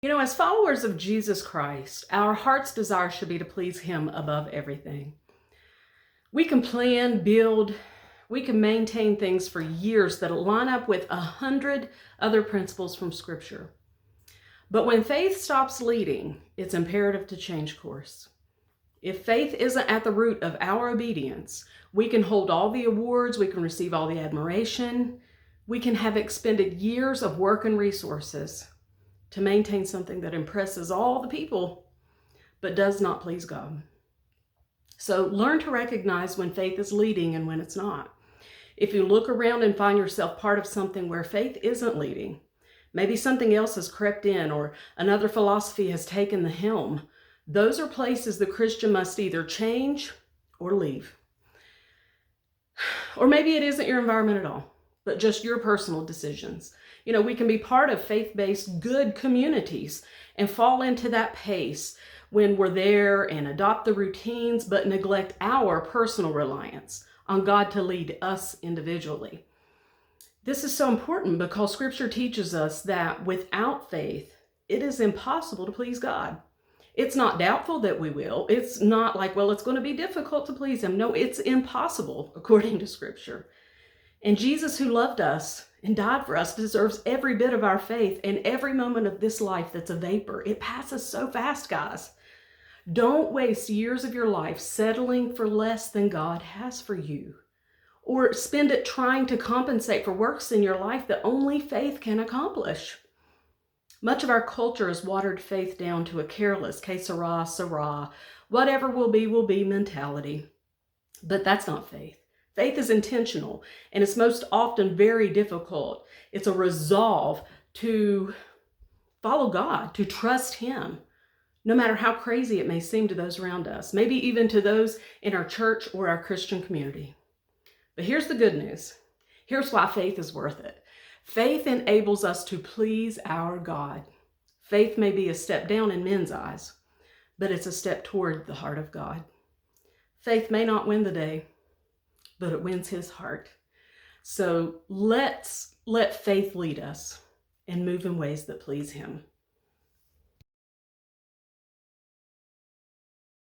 As followers of Jesus Christ, our heart's desire should be to please Him above everything. We can plan, build, we can maintain things for years that line up with 100 other principles from Scripture. But when faith stops leading, it's imperative to change course. If faith isn't at the root of our obedience, we can hold all the awards, we can receive all the admiration, we can have expended years of work and resources to maintain something that impresses all the people, but does not please God. So learn to recognize when faith is leading and when it's not. If you look around and find yourself part of something where faith isn't leading, maybe something else has crept in or another philosophy has taken the helm, those are places the Christian must either change or leave. Or maybe it isn't your environment at all, but just your personal decisions. We can be part of faith-based good communities and fall into that pace when we're there and adopt the routines, but neglect our personal reliance on God to lead us individually. This is so important because Scripture teaches us that without faith, it is impossible to please God. It's not doubtful that we will. It's not like, well, it's going to be difficult to please Him. No, it's impossible according to Scripture. And Jesus, who loved us and died for us, deserves every bit of our faith and every moment of this life that's a vapor. It passes so fast, guys. Don't waste years of your life settling for less than God has for you, or spend it trying to compensate for works in your life that only faith can accomplish. Much of our culture has watered faith down to a careless, que sera, sera, whatever will be mentality. But that's not faith. Faith is intentional, and it's most often very difficult. It's a resolve to follow God, to trust Him, no matter how crazy it may seem to those around us, maybe even to those in our church or our Christian community. But here's the good news. Here's why faith is worth it. Faith enables us to please our God. Faith may be a step down in men's eyes, but it's a step toward the heart of God. Faith may not win the day, but it wins His heart. So let's let faith lead us and move in ways that please Him.